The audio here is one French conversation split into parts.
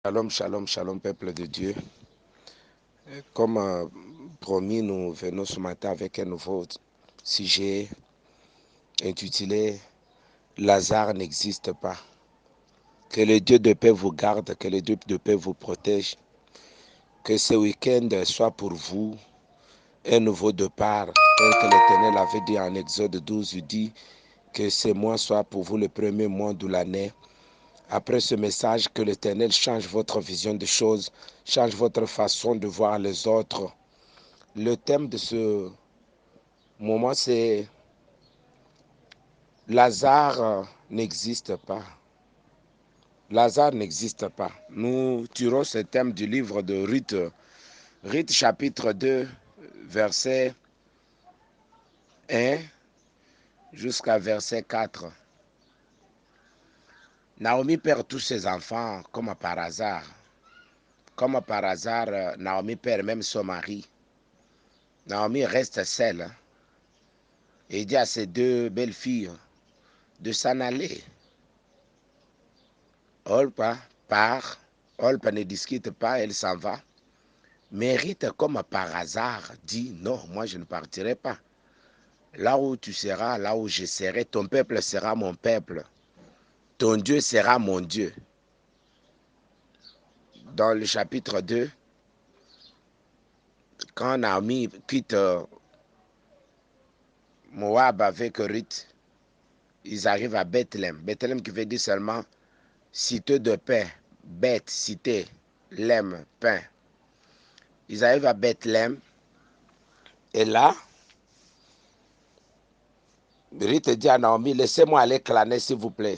Shalom, shalom, shalom, peuple de Dieu. Comme promis, nous venons ce matin avec un nouveau sujet intitulé Lazare n'existe pas. Que le Dieu de paix vous garde, que le Dieu de paix vous protège. Que ce week-end soit pour vous un nouveau départ. Tel que l'Éternel avait dit en Exode 12, il dit que ce mois soit pour vous le premier mois de l'année. Après ce message, que l'Éternel change votre vision des choses, change votre façon de voir les autres. Le thème de ce moment, c'est Lazare n'existe pas. Lazare n'existe pas. Nous tirons ce thème du livre de Ruth. Ruth chapitre 2, verset 1 jusqu'à verset 4. Naomi perd tous ses enfants comme par hasard. Comme par hasard, Naomi perd même son mari. Naomi reste seule et dit à ses deux belles filles de s'en aller. Olpa part, Olpa ne discute pas, elle s'en va. Mérite comme par hasard dit non, moi je ne partirai pas. Là où tu seras, là où je serai, ton peuple sera mon peuple. Ton Dieu sera mon Dieu. Dans le chapitre 2, quand Naomi quitte Moab avec Ruth, ils arrivent à Bethléem. Bethléem qui veut dire seulement cité de paix. Beth, cité, lème, pain. Ils arrivent à Bethléem et là, Ruth dit à Naomi, laissez-moi aller claner s'il vous plaît.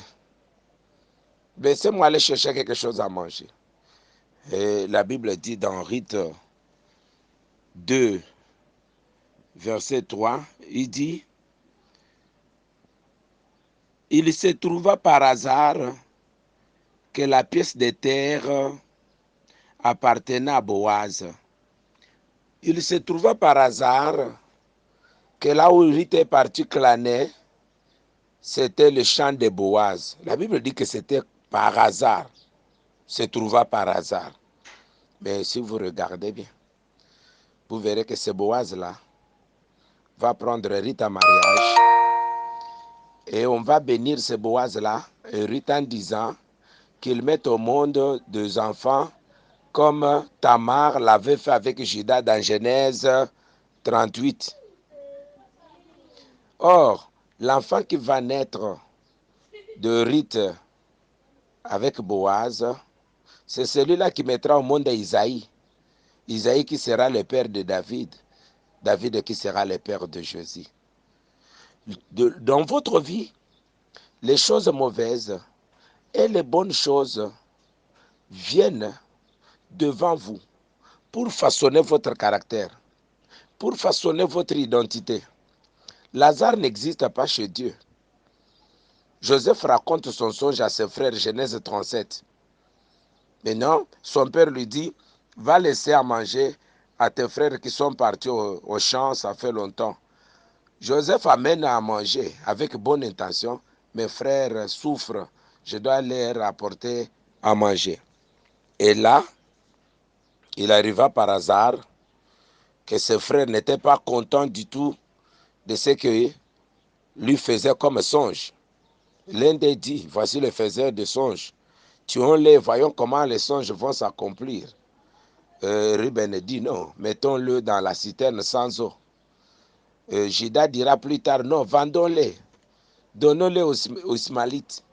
Laissez-moi aller chercher quelque chose à manger. Et la Bible dit dans Ruth 2, verset 3, il dit, il se trouva par hasard que la pièce de terre appartenait à Boaz. Il se trouva par hasard que là où Ruth est parti claner, c'était le champ de Boaz. La Bible dit que c'était par hasard. Se trouva par hasard. Mais si vous regardez bien, vous verrez que ce Boaz-là va prendre Ruth en mariage et on va bénir ce Boaz-là, Ruth en disant qu'il mette au monde des enfants comme Tamar l'avait fait avec Judas dans Genèse 38. Or, l'enfant qui va naître de Ruth avec Boaz, c'est celui-là qui mettra au monde Isaïe. Isaïe qui sera le père de David. David qui sera le père de Jésus. Dans votre vie, les choses mauvaises et les bonnes choses viennent devant vous pour façonner votre caractère, pour façonner votre identité. Lazare n'existe pas chez Dieu. Joseph raconte son songe à ses frères, Genèse 37. Maintenant, son père lui dit, va laisser à manger à tes frères qui sont partis au champ, ça fait longtemps. Joseph amène à manger avec bonne intention. Mes frères souffrent, je dois leur apporter à manger. Et là, il arriva par hasard que ses frères n'étaient pas contents du tout de ce que lui faisait comme songe. L'un d'eux dit, voici le faiseur de songes. Tuons-les, voyons comment les songes vont s'accomplir. Ruben dit, non, mettons-le dans la citerne sans eau. Judas dira plus tard, non, vendons-les, donnons-les aux Ismaélites.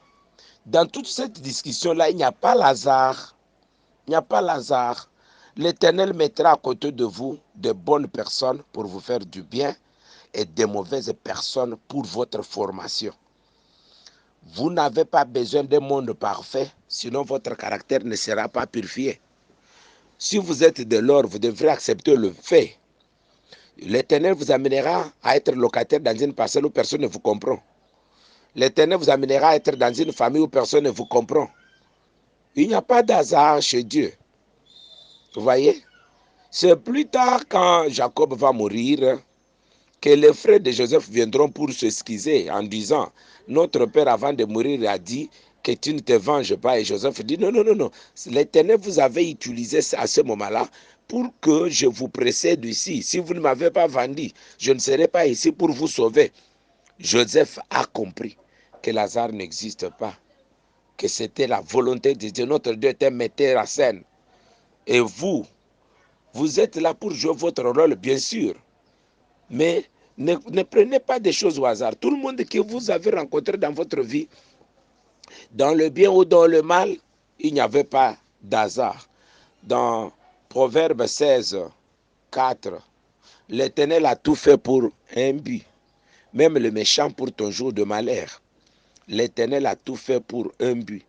Dans toute cette discussion-là, il n'y a pas Lazare. Il n'y a pas Lazare. L'Éternel mettra à côté de vous de bonnes personnes pour vous faire du bien et de mauvaises personnes pour votre formation. Vous n'avez pas besoin d'un monde parfait, sinon votre caractère ne sera pas purifié. Si vous êtes de l'or, vous devrez accepter le fait. L'Éternel vous amènera à être locataire dans une parcelle où personne ne vous comprend. L'Éternel vous amènera à être dans une famille où personne ne vous comprend. Il n'y a pas d'hasard chez Dieu. Vous voyez? C'est plus tard, quand Jacob va mourir, que les frères de Joseph viendront pour s'excuser en disant, notre père avant de mourir a dit que tu ne te venges pas. Et Joseph dit, non, non, non, non. L'Éternel vous avait utilisé à ce moment-là pour que je vous précède ici. Si vous ne m'avez pas vendu, je ne serai pas ici pour vous sauver. Joseph a compris que Lazare n'existe pas, que c'était la volonté de Dieu. Notre Dieu était metteur en scène. Et vous, vous êtes là pour jouer votre rôle, bien sûr. Mais ne prenez pas des choses au hasard. Tout le monde que vous avez rencontré dans votre vie, dans le bien ou dans le mal, il n'y avait pas d'hasard. Dans Proverbe 16, 4, l'Éternel a tout fait pour un but, même le méchant pour ton jour de malheur. L'Éternel a tout fait pour un but.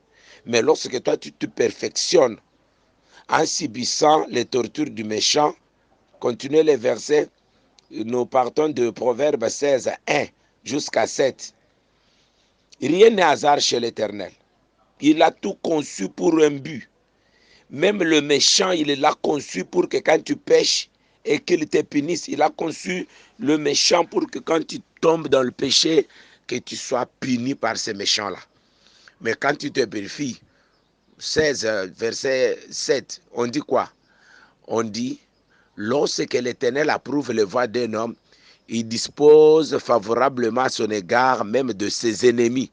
Mais lorsque toi tu te perfectionnes en subissant les tortures du méchant, continuez les versets, nous partons de Proverbe 16, 1 jusqu'à 7. Rien n'est hasard chez l'Éternel. Il a tout conçu pour un but. Même le méchant, il l'a conçu pour que quand tu pêches et qu'il te punisse, il a conçu le méchant pour que quand tu tombes dans le péché, que tu sois puni par ces méchants-là. Mais quand tu te purifies, 16, verset 7, on dit quoi? On dit, lorsque l'Éternel approuve les voies d'un homme, il dispose favorablement à son égard même de ses ennemis.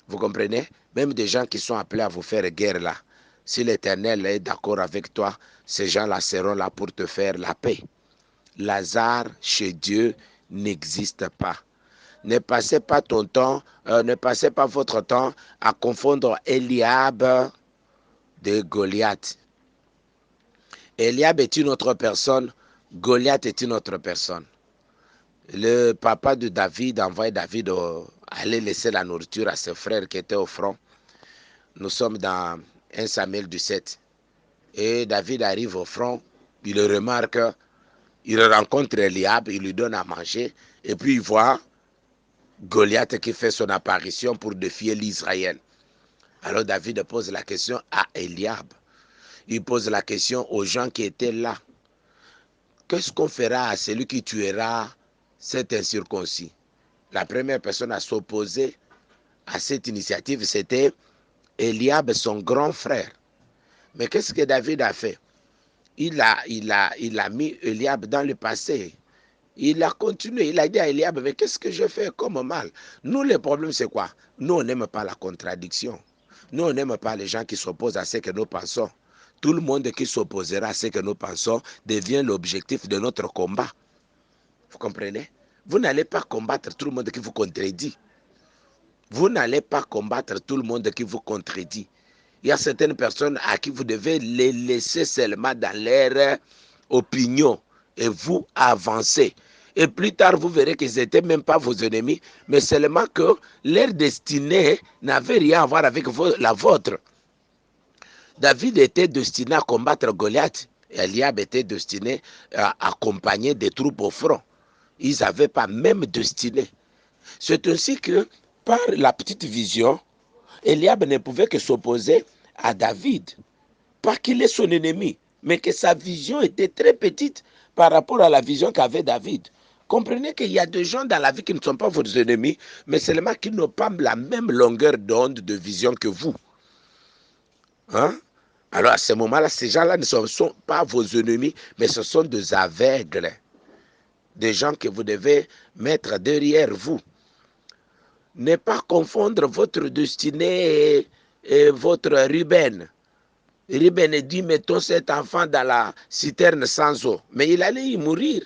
Vous comprenez? Même des gens qui sont appelés à vous faire guerre là. Si l'Éternel est d'accord avec toi, ces gens-là seront là pour te faire la paix. Lazare chez Dieu n'existe pas. Ne passez pas ton temps, ne passez pas votre temps à confondre Eliab de Goliath. Eliab est une autre personne, Goliath est une autre personne. Le papa de David envoie David aller laisser la nourriture à ses frères qui étaient au front. Nous sommes dans 1 Samuel 17. Et David arrive au front, il remarque, il rencontre Eliab, il lui donne à manger, et puis il voit Goliath qui fait son apparition pour défier l'Israël. Alors David pose la question à Eliab. Il pose la question aux gens qui étaient là. Qu'est-ce qu'on fera à celui qui tuera cet incirconcis? La première personne à s'opposer à cette initiative, c'était Eliab, son grand frère. Mais qu'est-ce que David a fait? Il a mis Eliab dans le passé. Il a continué, il a dit à Eliab, mais qu'est-ce que je fais comme mal? Nous, le problème, c'est quoi? Nous, on n'aime pas la contradiction. Nous, on n'aime pas les gens qui s'opposent à ce que nous pensons. Tout le monde qui s'opposera à ce que nous pensons devient l'objectif de notre combat. Vous comprenez? Vous n'allez pas combattre tout le monde qui vous contredit. Vous n'allez pas combattre tout le monde qui vous contredit. Il y a certaines personnes à qui vous devez les laisser seulement dans leur opinion et vous avancez. Et plus tard, vous verrez qu'ils n'étaient même pas vos ennemis, mais seulement que leur destinée n'avait rien à voir avec la vôtre. David était destiné à combattre Goliath. Eliab était destiné à accompagner des troupes au front. Ils n'avaient pas même destinée. C'est ainsi que, par la petite vision, Eliab ne pouvait que s'opposer à David. Pas qu'il est son ennemi, mais que sa vision était très petite par rapport à la vision qu'avait David. Comprenez qu'il y a des gens dans la vie qui ne sont pas vos ennemis, mais seulement qui n'ont pas la même longueur d'onde de vision que vous. Hein? Alors à ce moment-là, ces gens-là ne sont pas vos ennemis, mais ce sont des aveugles. Des gens que vous devez mettre derrière vous. Ne pas confondre votre destinée et votre Ruben. Ruben dit, mettons cet enfant dans la citerne sans eau. Mais il allait y mourir.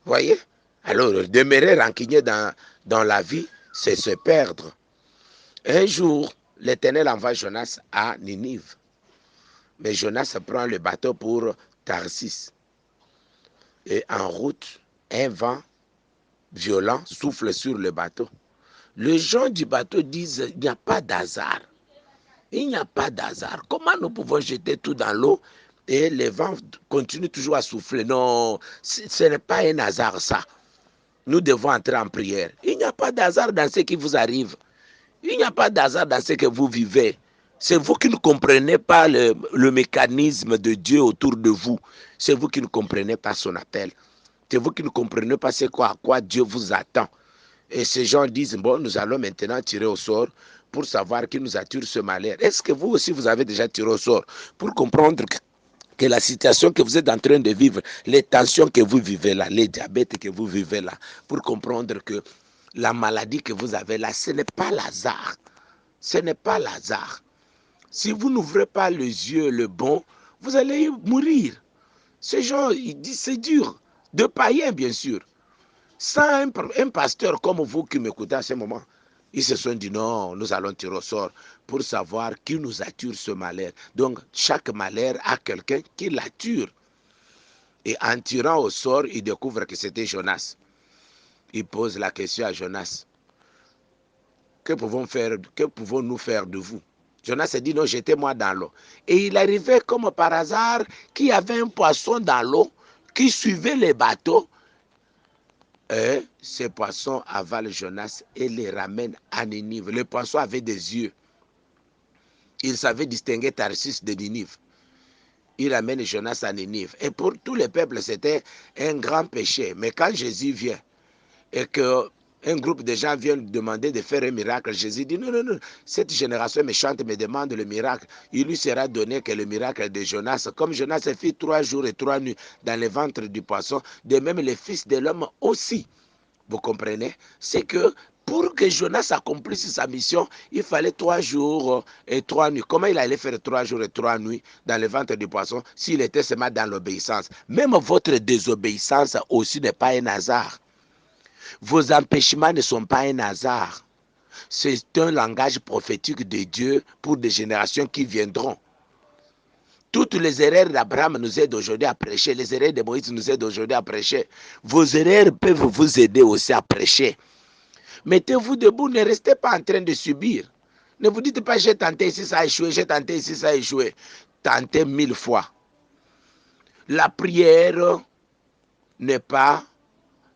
Voyez? Alors, demeurer rancunier dans la vie, c'est se perdre. Un jour, l'Éternel envoie Jonas à Ninive. Mais Jonas prend le bateau pour Tarsis. Et en route, un vent violent souffle sur le bateau. Les gens du bateau disent, il n'y a pas d'hasard. Il n'y a pas d'hasard. Comment nous pouvons jeter tout dans l'eau et les vents continuent toujours à souffler? Non, ce n'est pas un hasard ça. Nous devons entrer en prière. Il n'y a pas d'hasard dans ce qui vous arrive. Il n'y a pas d'hasard dans ce que vous vivez. C'est vous qui ne comprenez pas le mécanisme de Dieu autour de vous. C'est vous qui ne comprenez pas son appel. C'est vous qui ne comprenez pas à quoi Dieu vous attend. Et ces gens disent, bon, nous allons maintenant tirer au sort pour savoir qui nous attire ce malheur. Est-ce que vous aussi, vous avez déjà tiré au sort pour comprendre que la situation que vous êtes en train de vivre, les tensions que vous vivez là, les diabètes que vous vivez là, pour comprendre que la maladie que vous avez là, ce n'est pas l'hasard. Ce n'est pas l'hasard. Si vous n'ouvrez pas les yeux, le bon, vous allez mourir. Ces gens, ils disent c'est dur. De païens, bien sûr. Sans un pasteur comme vous qui m'écoutez à ce moment, ils se sont dit non, nous allons tirer au sort pour savoir qui nous attire ce malheur. Donc, chaque malheur a quelqu'un qui l'attire. Et en tirant au sort, il découvre que c'était Jonas. Il pose la question à Jonas. Que pouvons-nous faire de vous? Jonas a dit non, jetez-moi dans l'eau. Et il arrivait comme par hasard qu'il y avait un poisson dans l'eau qui suivait les bateaux. Et ces poissons avalent Jonas et les ramènent à Ninive. Le poisson avait des yeux. Il savait distinguer Tarsis de Ninive. Il amène Jonas à Ninive. Et pour tous les peuples, c'était un grand péché. Mais quand Jésus vient et qu'un groupe de gens viennent demander de faire un miracle, Jésus dit non, non, non, cette génération méchante me demande le miracle. Il lui sera donné que le miracle de Jonas. Comme Jonas a fait 3 jours et 3 nuits dans le ventre du poisson, de même le Fils de l'homme aussi. Vous comprenez? C'est que pour que Jonas accomplisse sa mission, il fallait 3 jours et 3 nuits. Comment il allait faire 3 jours et 3 nuits dans le ventre du poisson s'il était seulement dans l'obéissance? Même votre désobéissance aussi n'est pas un hasard. Vos empêchements ne sont pas un hasard. C'est un langage prophétique de Dieu pour des générations qui viendront. Toutes les erreurs d'Abraham nous aident aujourd'hui à prêcher. Les erreurs de Moïse nous aident aujourd'hui à prêcher. Vos erreurs peuvent vous aider aussi à prêcher. Mettez-vous debout, ne restez pas en train de subir. Ne vous dites pas j'ai tenté ici, ça a échoué, j'ai tenté ici, ça a échoué. Tentez 1000 fois. La prière n'est pas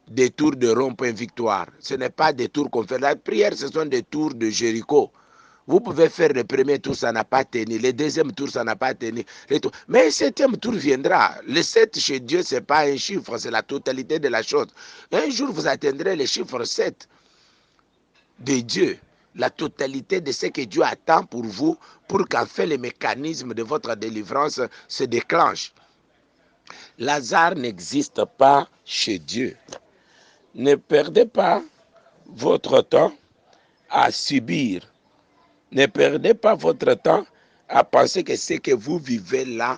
des tours de rond-point victoire. Ce n'est pas des tours qu'on fait. La prière, ce sont des tours de Jéricho. Vous pouvez faire le premier tour, ça n'a pas tenu. Le deuxième tour, ça n'a pas tenu. Mais le septième tour viendra. Le 7 chez Dieu, ce n'est pas un chiffre, c'est la totalité de la chose. Un jour, vous atteindrez le chiffre 7 de Dieu. La totalité de ce que Dieu attend pour vous, pour qu'enfin les mécanismes de votre délivrance se déclenchent. Lazare n'existe pas chez Dieu. Ne perdez pas votre temps à subir. Ne perdez pas votre temps à penser que ce que vous vivez là,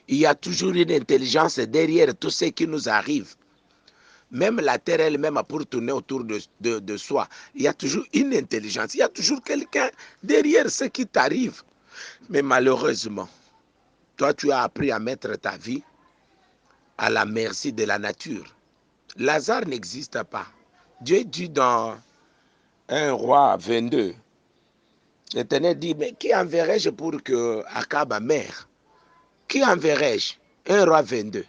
il y a toujours une intelligence derrière tout ce qui nous arrive. Même la terre elle-même, pour tourner autour de soi, il y a toujours une intelligence. Il y a toujours quelqu'un derrière ce qui t'arrive. Mais malheureusement, toi, tu as appris à mettre ta vie à la merci de la nature. Lazare n'existe pas. Dieu dit dans 1 Roi 22, l'Éternel dit, mais qui enverrai-je pour que Akab meure? Qui enverrai-je? 1 Roi 22.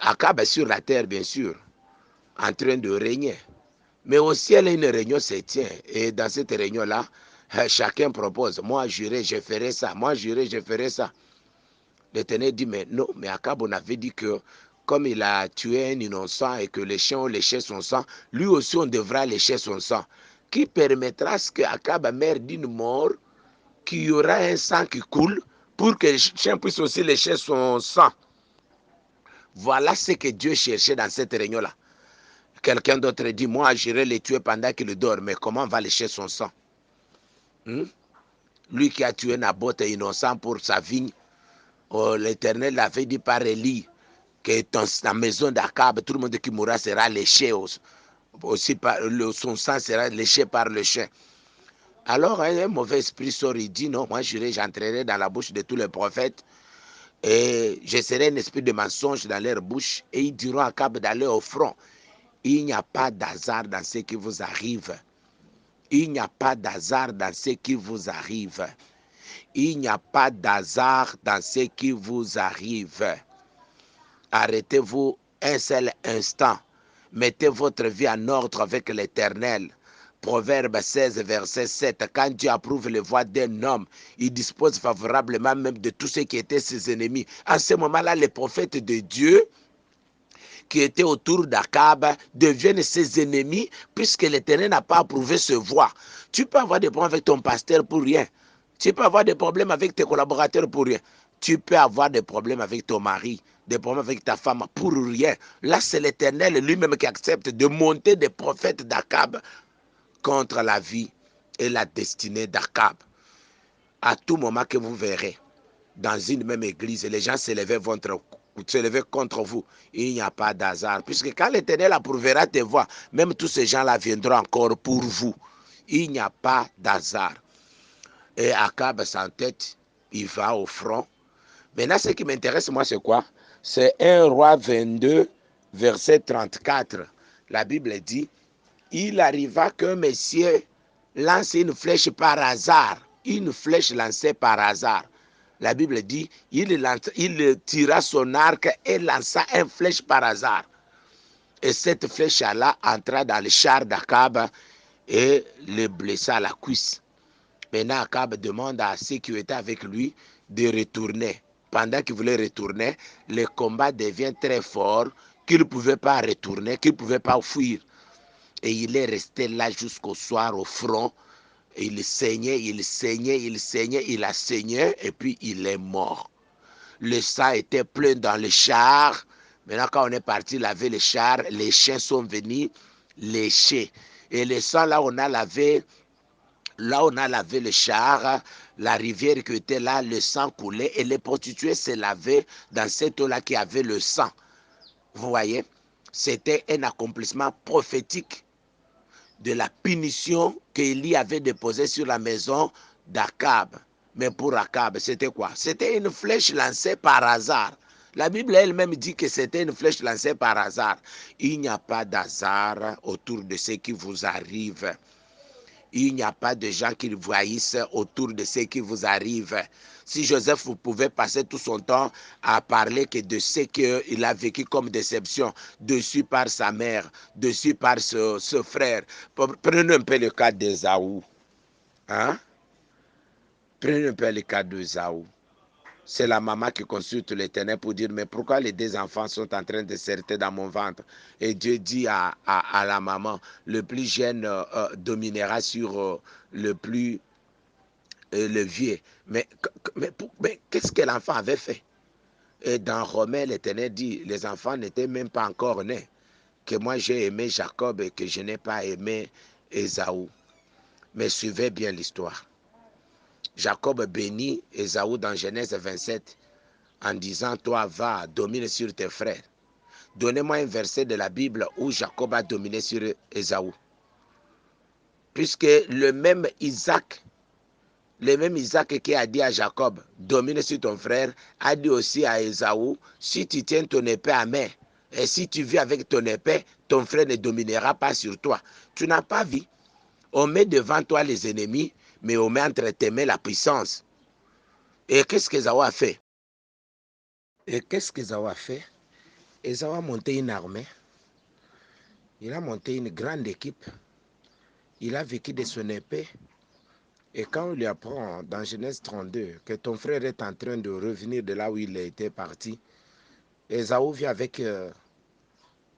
Akab est sur la terre, bien sûr, en train de régner. Mais au ciel, une réunion se tient. Et dans cette réunion-là, chacun propose, moi j'irai, je ferai ça. Moi j'irai, je ferai ça. L'Éternel dit, mais non, mais Akab, on avait dit que comme il a tué un innocent et que les chiens ont léché son sang, lui aussi on devra lécher son sang. Qui permettra ce que Akab meure d'une mort, qu'il y aura un sang qui coule pour que les chiens puissent aussi lécher son sang. Voilà ce que Dieu cherchait dans cette réunion-là. Quelqu'un d'autre dit, moi j'irai les tuer pendant qu'il dort, mais comment on va lécher son sang? Lui qui a tué Naboth est innocent pour sa vigne. Oh, l'Éternel l'avait dit par Élie que dans la maison d'Akab, tout le monde qui mourra sera léché aussi par son sang sera léché par le chien. Alors un mauvais esprit sort, il dit non, moi j'entrerai dans la bouche de tous les prophètes et je serai un esprit de mensonge dans leur bouche et ils diront à Akab d'aller au front. Il n'y a pas d'hasard dans ce qui vous arrive. Il n'y a pas d'hasard dans ce qui vous arrive. Il n'y a pas d'hasard dans ce qui vous arrive. Arrêtez-vous un seul instant. Mettez votre vie en ordre avec l'Éternel. Proverbe 16, verset 7. Quand Dieu approuve les voies d'un homme, il dispose favorablement même de tous ceux qui étaient ses ennemis. En ce moment-là, les prophètes de Dieu qui étaient autour d'Akab deviennent ses ennemis puisque l'Éternel n'a pas approuvé ce voie. Tu peux avoir des problèmes avec ton pasteur pour rien. Tu peux avoir des problèmes avec tes collaborateurs pour rien. Tu peux avoir des problèmes avec ton mari, des problèmes avec ta femme pour rien. Là, c'est l'Éternel lui-même qui accepte de monter des prophètes d'Akab contre la vie et la destinée d'Akab. À tout moment que vous verrez, dans une même église, les gens se lever contre vous. Il n'y a pas d'hasard. Puisque quand l'Éternel approuvera tes voies, même tous ces gens-là viendront encore pour vous. Il n'y a pas d'hasard. Et Akab s'entête, il va au front. Maintenant, ce qui m'intéresse, moi, c'est quoi? C'est 1 Roi 22, verset 34. La Bible dit, il arriva qu'un messieurs lance une flèche par hasard. Une flèche lancée par hasard. La Bible dit, il tira son arc et lança une flèche par hasard. Et cette flèche-là entra dans le char d'Akab et le blessa à la cuisse. Maintenant, Akab demande à ceux qui étaient avec lui de retourner. Pendant qu'il voulait retourner, le combat devient très fort, qu'il ne pouvait pas retourner, qu'il ne pouvait pas fuir. Et il est resté là jusqu'au soir au front. Il saignait, il saignait, il saignait, il a saigné et puis il est mort. Le sang était plein dans le char. Maintenant, quand on est parti laver le char, les chiens sont venus lécher. Et le sang, là, on a lavé le char, la rivière qui était là, le sang coulait et les prostituées se lavaient dans cette eau-là qui avait le sang. Vous voyez, c'était un accomplissement prophétique de la punition qu'Élie avait déposée sur la maison d'Akab. Mais pour Akab, c'était quoi? C'était une flèche lancée par hasard. La Bible elle-même dit que c'était une flèche lancée par hasard. Il n'y a pas d'hasard autour de ce qui vous arrive. Il n'y a pas de gens qui voyissent autour de ce qui vous arrive. Si Joseph pouvait passer tout son temps à parler que de ce qu'il a vécu comme déception, dessus par sa mère, dessus par ce frère. Prenez un peu le cas d'Ésaü. Hein? Prenez un peu le cas d'Ésaü. C'est la maman qui consulte l'Éternel pour dire, mais pourquoi les deux enfants sont en train de s'arrêter dans mon ventre? Et Dieu dit à la maman, le plus jeune dominera sur le vieux. Mais qu'est-ce que l'enfant avait fait? Et dans Romains, l'Éternel dit, les enfants n'étaient même pas encore nés. Que moi j'ai aimé Jacob et que je n'ai pas aimé Ésaü. Mais suivez bien l'histoire. Jacob bénit Ésaü dans Genèse 27 en disant, toi va, domine sur tes frères. Donnez-moi un verset de la Bible où Jacob a dominé sur Ésaü. Puisque le même Isaac qui a dit à Jacob, domine sur ton frère, a dit aussi à Ésaü, si tu tiens ton épée à main, et si tu vis avec ton épée, ton frère ne dominera pas sur toi. Tu n'as pas vu. On met devant toi les ennemis, mais on met entre tes mains la puissance. Et qu'est-ce qu'Ésaü a fait? Ésaü a monté une armée. Il a monté une grande équipe. Il a vécu de son épée. Et quand on lui apprend dans Genèse 32 que ton frère est en train de revenir de là où il était parti, Ésaü vient avec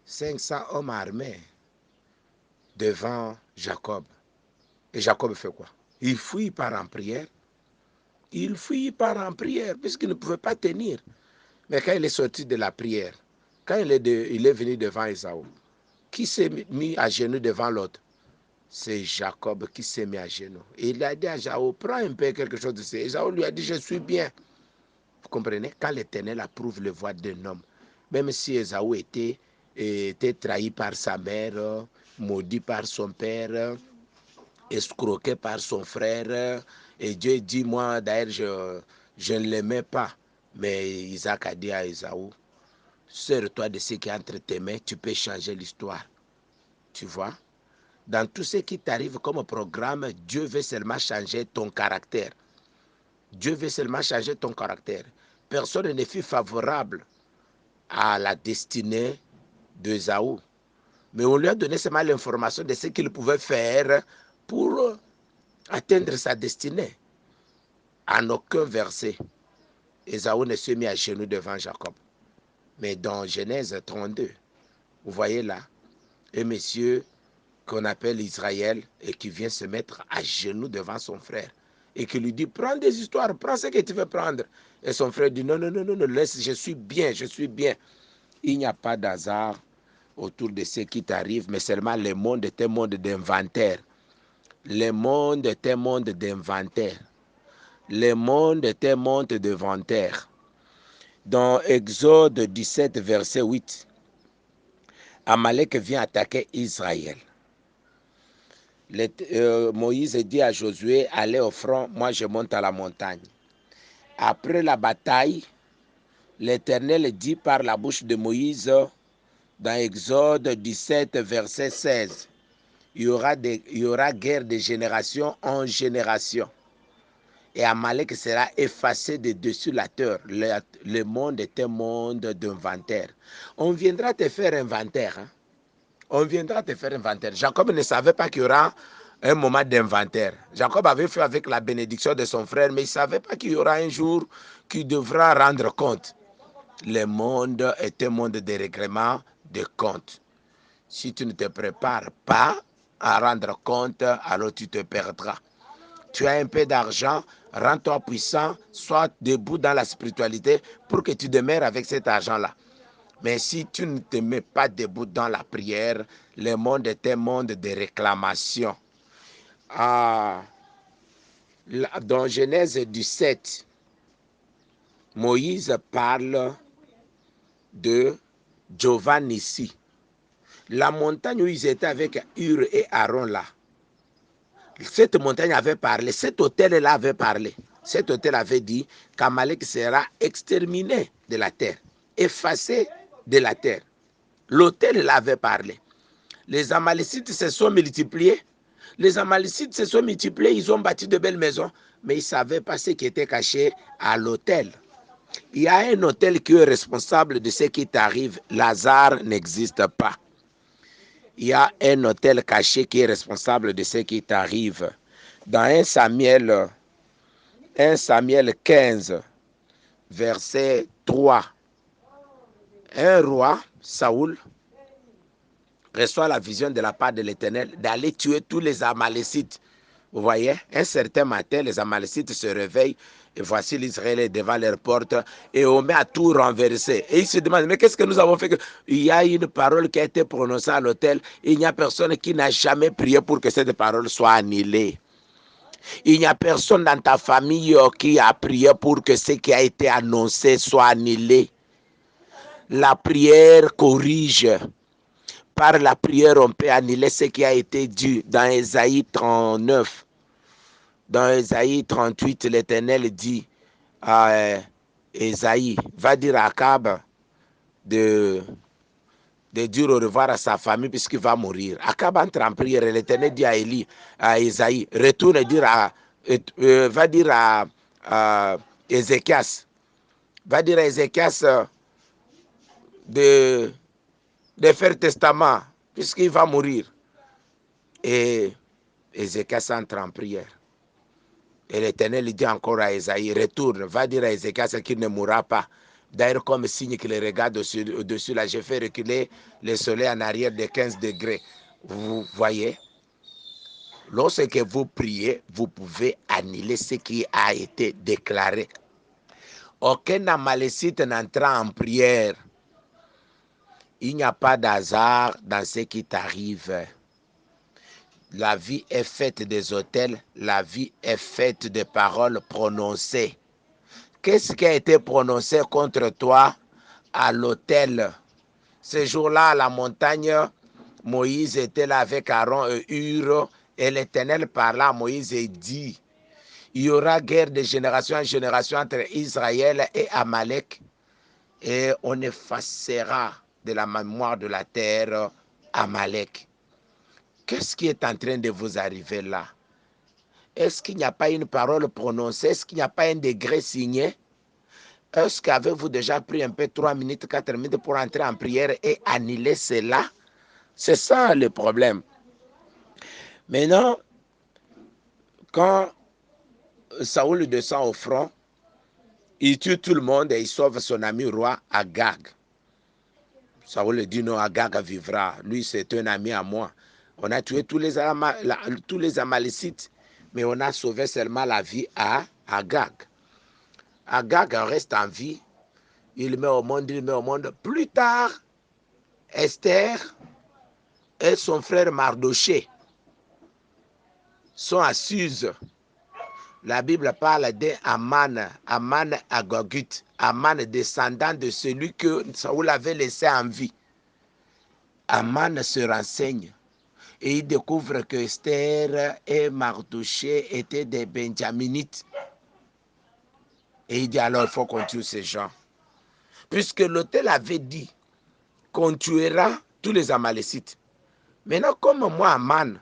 500 hommes armés devant Jacob. Et Jacob fait quoi? Il fuit, il part en prière. Puisqu'il ne pouvait pas tenir. Mais quand il est sorti de la prière, quand il est venu devant Ésaü, qui s'est mis à genoux devant l'autre? C'est Jacob qui s'est mis à genoux. Et il a dit à Ésaü, prends un peu quelque chose de ça. Ésaü lui a dit, je suis bien. Vous comprenez? Quand l'Éternel approuve le voie d'un homme, même si Ésaü était trahi par sa mère, maudit par son père, escroqué par son frère, et Dieu dit, moi d'ailleurs, je ne l'aimais pas. Mais Isaac a dit à Ésaü, sers-toi de ce qui est entre tes mains, tu peux changer l'histoire. Tu vois? Dans tout ce qui t'arrive comme programme, Dieu veut seulement changer ton caractère. Dieu veut seulement changer ton caractère. Personne ne fut favorable à la destinée d'Ésaü. Mais on lui a donné seulement l'information de ce qu'il pouvait faire pour atteindre sa destinée. En aucun verset, Ésaü ne s'est mis à genoux devant Jacob. Mais dans Genèse 32, Vous voyez là, un monsieur qu'on appelle Israël et qui vient se mettre à genoux devant son frère et qui lui dit, prends des histoires, prends ce que tu veux prendre. Et son frère dit, non, non, non, non, non, laisse, je suis bien, je suis bien. Il n'y a pas d'hasard autour de ce qui t'arrive, mais seulement le monde est un monde d'inventaire. Le monde est un monde d'inventaire. Le monde est un monde d'inventaire. Dans Exode 17, verset 8, Amalek vient attaquer Israël. Moïse dit à Josué, allez au front, moi je monte à la montagne. Après la bataille, l'Éternel dit par la bouche de Moïse, dans Exode 17, verset 16, il y aura guerre de génération en génération. Et Amalek sera effacé de dessus la terre. Le monde est un monde d'inventaire. On viendra te faire inventaire. Hein? On viendra te faire inventaire. Jacob ne savait pas qu'il y aura un moment d'inventaire. Jacob avait fait avec la bénédiction de son frère, mais il ne savait pas qu'il y aura un jour qu'il devra rendre compte. Le monde est un monde de règlement de compte. Si tu ne te prépares pas à rendre compte, alors tu te perdras. Tu as un peu d'argent, rends-toi puissant, sois debout dans la spiritualité pour que tu demeures avec cet argent-là. Mais si tu ne te mets pas debout dans la prière, le monde est un monde de réclamation. Dans Genèse 17, Moïse parle de Jovannissi. La montagne où ils étaient avec Hur et Aaron là. Cette montagne avait parlé, cet hôtel-là avait parlé. Cet hôtel avait dit qu'Amalek sera exterminé de la terre, effacé de la terre. L'hôtel-là avait parlé. Les Amalécites se sont multipliés. Les Amalécites se sont multipliés, ils ont bâti de belles maisons, mais ils ne savaient pas ce qui était caché à l'hôtel. Il y a un hôtel qui est responsable de ce qui t'arrive. Lazare n'existe pas. Il y a un hôtel caché qui est responsable de ce qui t'arrive. Dans 1 Samuel 15, verset 3, un roi, Saoul, reçoit la vision de la part de l'Éternel d'aller tuer tous les Amalécites. Vous voyez, un certain matin, les Amalécites se réveillent et voici l'Israël est devant leur porte et on met à tout renverser. Et ils se demandent, mais qu'est-ce que nous avons fait? Il y a une parole qui a été prononcée à l'autel. Il n'y a personne qui n'a jamais prié pour que cette parole soit annulée. Il n'y a personne dans ta famille qui a prié pour que ce qui a été annoncé soit annulé. La prière corrige. Par la prière, on peut annuler ce qui a été dit dans Ésaïe 39. Dans Ésaïe 38, l'Éternel dit à Ésaïe, va dire à Akab de dire au revoir à sa famille puisqu'il va mourir. Akab entre en prière et l'Éternel dit à Ésaïe, retourne et va dire à Ézéchias, va dire à Ézéchias de faire testament puisqu'il va mourir. Et Ézéchias entre en prière. Et l'Éternel dit encore à Ésaïe, retourne, va dire à Ézéchias qu'il ne mourra pas. D'ailleurs, comme signe qu'il regarde au-dessus, là, j'ai fait reculer le soleil en arrière de 15 degrés. Vous voyez, lorsque vous priez, vous pouvez annuler ce qui a été déclaré. Aucun Amalécite n'entra en prière. Il n'y a pas d'hasard dans ce qui t'arrive. La vie est faite des autels, la vie est faite des paroles prononcées. Qu'est-ce qui a été prononcé contre toi à l'autel? Ce jour-là, à la montagne, Moïse était là avec Aaron et Hur, et l'Éternel parla à Moïse et dit, il y aura guerre de génération en génération entre Israël et Amalek, et on effacera de la mémoire de la terre Amalek. Qu'est-ce qui est en train de vous arriver là? Est-ce qu'il n'y a pas une parole prononcée? Est-ce qu'il n'y a pas un décret signé? Est-ce qu'avez-vous déjà pris un peu 3 minutes, 4 minutes pour entrer en prière et annuler cela? C'est ça le problème. Maintenant, quand Saoul descend au front, il tue tout le monde et il sauve son ami roi Agag. Saoul dit non, Agag vivra. Lui, c'est un ami à moi. On a tué tous les Amalécites, mais on a sauvé seulement la vie à Agag. Agag reste en vie. Il met au monde, il met au monde. Plus tard, Esther et son frère Mardoché sont à Suse. La Bible parle d'Aman, Aman Agagite, Aman descendant de celui que Saoul avait laissé en vie. Aman se renseigne et il découvre que Esther et Mardoché étaient des Benjaminites. Et il dit alors il faut qu'on tue ces gens. Puisque l'autel avait dit qu'on tuera tous les Amalécites. Maintenant, comme moi, Aman,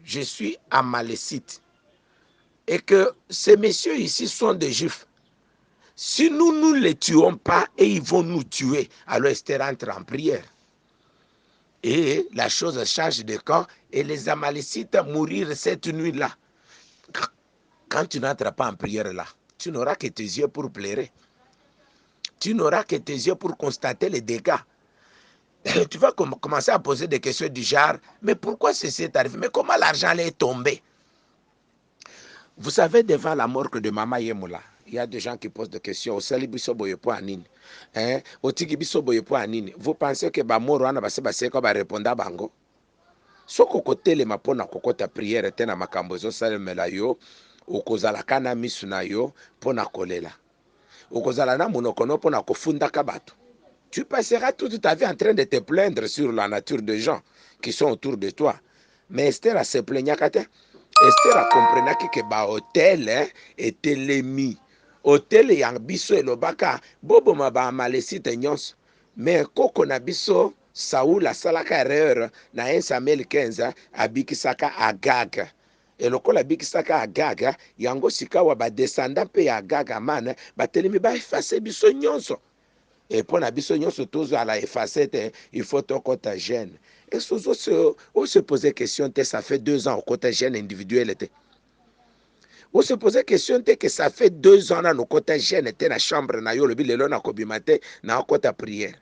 je suis Amalécite, et que ces messieurs ici sont des Juifs, si nous ne les tuons pas et ils vont nous tuer, alors Esther entre en prière. Et la chose change de camp et les Amalécites mourir cette nuit-là. Quand tu n'entres pas en prière là, tu n'auras que tes yeux pour pleurer. Tu n'auras que tes yeux pour constater les dégâts. Tu vas commencer à poser des questions du genre, mais pourquoi ceci est arrivé? Mais comment l'argent est tombé? Vous savez, devant la mort de Maman Yemoula, il y a des gens qui posent des questions. Vous pensez que Bamoro ana base ko ba répondre bango? Soko kotele mapona kokota prière tena makambo zo salemela yo, okozala kana misu na yo pona kolela. Okozala na monoko no pona kofunda kabato. Tu passeras toute ta vie en train de te plaindre sur la nature des gens qui sont autour de toi. Mais Esther a se plaigna kate. Esther a compris que ba hôtel était l'ennemi. Hôtel yang biso elobaka bobo ma ba Amalécite nyonso. Mais koko na biso Saoul asalaka erreur na 1 Samuel 15 abikisaka Agag. Et lokola abikisaka Agag yango sikawa ba descendant pe ya Agag man batelemi ba effacer biso nyonso. Et pour la biso nyonso tozo à la effacer, il faut ton côté gêne. Et on se posait question, ça fait 2 ans au côté gêne individuel. On se posait question que ça fait 2 ans dans le côté gêne était la chambre na yo le bilelo na kobimate na côté prière.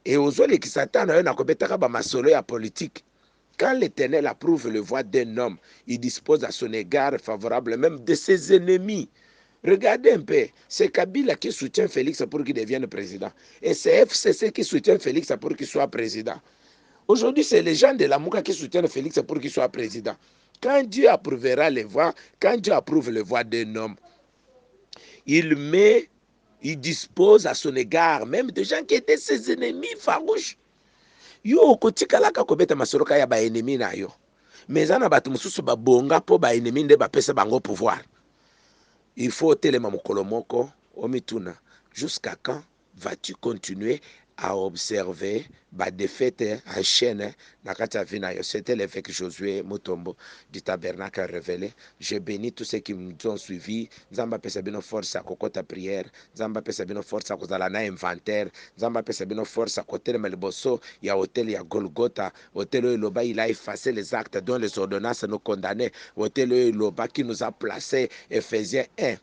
Et aux autres qui s'attendent na kobetaka ba masolo ya politique. Quand l'Éternel approuve le voix d'un homme, il dispose à son égard favorable même de ses ennemis. Regardez un peu, c'est Kabila qui soutient Félix pour qu'il devienne président. Et c'est FCC qui soutient Félix pour qu'il soit président. Aujourd'hui, c'est les gens de la Mouka qui soutiennent Félix pour qu'il soit président. Quand Dieu approuvera les voix, quand Dieu approuve les voix d'un homme, il dispose à son égard même de gens qui étaient ses ennemis farouches. Yo kotikalaka kobeta masoroka ya ba ennemi na yo. Mais ana batu mususu babonga po ba ennemi nde bapesa bango pouvoir. Il faut telema mokolo moko omituna. Jusqu'à quand vas-tu continuer à observer ba défaite en chaîne na kata vina yo? C'était l'évêque Josué Mutombo du tabernacle révélé. Je bénis tous ceux qui nous ont suivis. Nzamba pesa bino force à kokota prière. Nzamba pesa bino force à kozala na inventaire. Nzamba pesa bino force à kotelema liboso ya hôtel ya Golgotha. Hôtel Eloba, il a effacé les actes dont les ordonnances nous condamnaient. Hôtel Eloba qui nous a placés, Ephésiens 1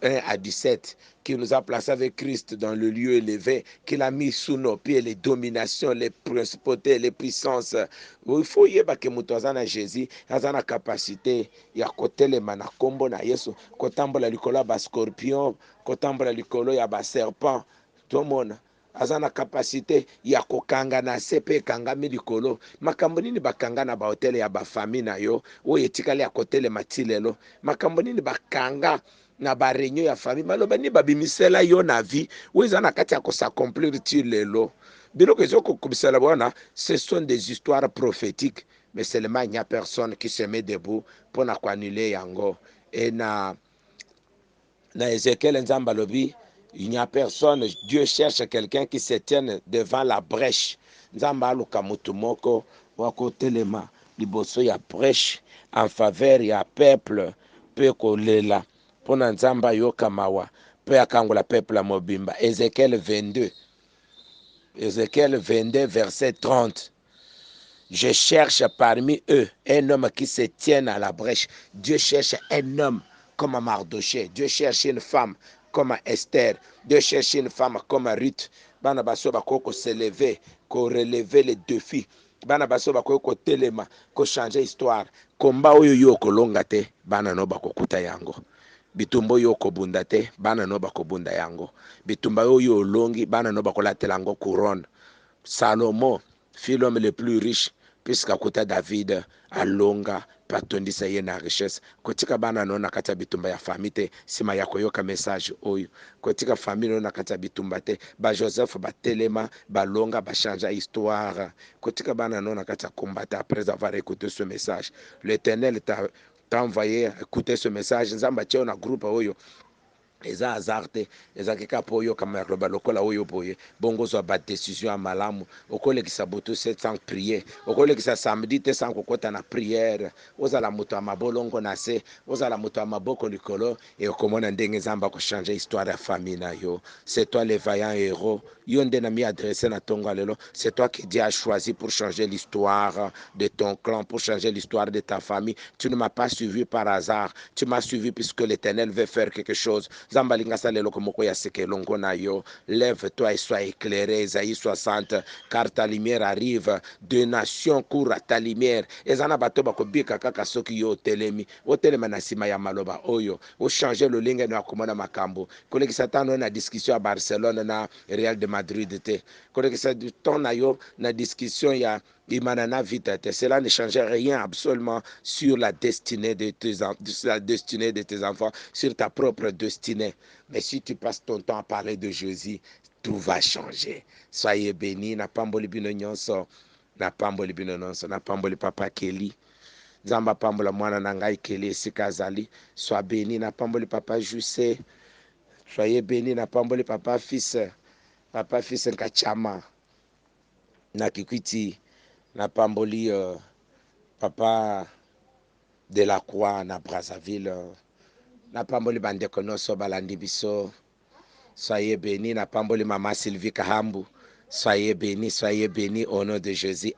à 17, qui nous a placés avec Christ dans le lieu élevé, qu'il a mis sous nos pieds les dominations, les principautés, les puissances. Il faut y avoir que nous Jésus, avons la capacité, il y a côté les manakombo na Yesu, kotambola likolo ba scorpion, kotambola likolo ya ba serpent, tout le monde. Aza na capacité ya kokanga na sepe kangami likolo makambo nini bakanga na ba hotel ya ba famille na yo oyo etikali ya kotele matilelo makambo nini bakanga na ba réunion ya famille maloba ni babimisela yo na vie oyo na kati ya kosaaccomplir ti lelo biloko ezoko kubisela bwana. Ce sont des histoires prophétiques, mais seulement il n'y a personne qui se met debout pour na annuler yango. Et na Ézéchiel nzamba lobi, il n'y a personne. Dieu cherche quelqu'un qui se tienne devant la brèche. Nzamba aluka mutu moko wako telema liboso ya brèche en faveur ya peuple pe kolela pona nzamba yoka mawa pe akangola peuple la mobimba. Ézéchiel 22. Ézéchiel 22 verset 30. Je cherche parmi eux un homme qui se tienne à la brèche. Dieu cherche un homme comme Mardoché. Dieu cherche une femme comme Esther. Dieu cherche une femme comme Ruth. bana baso bakoki koseleve koreleve les défis, bana baso bakoki kotelema kochange histoire. Komba oyo yo okolonga te bana no bakokuta yango, bitumba oyo okobunda te bana no bakobunda yango, bitumba oyo olongi bana no bakolatela yango couronne. Salomo fut l'homme le plus riche puisqu'akuta David alonga patondisa ye na richesse. Kotika bana no na kati ya bitumba ya fami te nsima ya koyoka message oyo, kotika fami no na kati ya bitumba te ba Joseph batelema balonga bachangea histoire, kotika bana no na kati ya combattre après avoir écouté ce message. L'Éternel t'a envoyé écouter ce message, nzambe atie na groupe oyo eza hasard te, ezalaki kaka mpo oyoka maloba lokola oyo boye, bongo ozwa badécision ya malamu, okolekisa butu se sans prier, okolekisa samedi te sans kokota na prière, ozala moto ya mabolongo na se, ozala moto ya maboko likolo, e okomona ndenge nzambe akochange histoire ya famille na yo. C'est toi le vaillant héros, yo nde na mi adressé na tongo lelo, c'est toi que Dieu a choisi pour changer l'histoire de ton clan, pour changer l'histoire de ta famille. Tu ne m'as pas suivi par hasard, tu m'as suivi puisque l'Éternel veut faire quelque chose. Lève-toi et sois éclairé. Isaïe 60, car ta lumière arrive, de nations courent à ta lumière. Ezana bato bakobika kaka soki yo telemi, otelema na sima ya maloba oyo, o changer le linge na komona makambo. Kolekisa tano na discussion à Barcelone na Real de Madrid te. Kolekisa du temps na yo na discussion ya Imanana vite, cela ne change rien absolument sur la destinée de tes enfants, sur ta propre destinée. Mais si tu passes ton temps à parler de Jésus, tout va changer. Soyez bénis. Na pamboli bino nyonso, na pamboli bino nyonso, na pamboli papa Kelly. Nzamba pambola mwana na ngai Kelly esika azali. Sois béni. Na pamboli papa Jusse. Soyez béni. Na pamboli papa fils. Papa fils Nkachama. Na Kikwiti. Na pamboli papa de la Croix na Brazzaville. Na pamboli bandeko nyonso balandi biso. Soyez bénis. Na pamboli maman Sylvie Kahambu. Soyez bénis au nom de Jésus.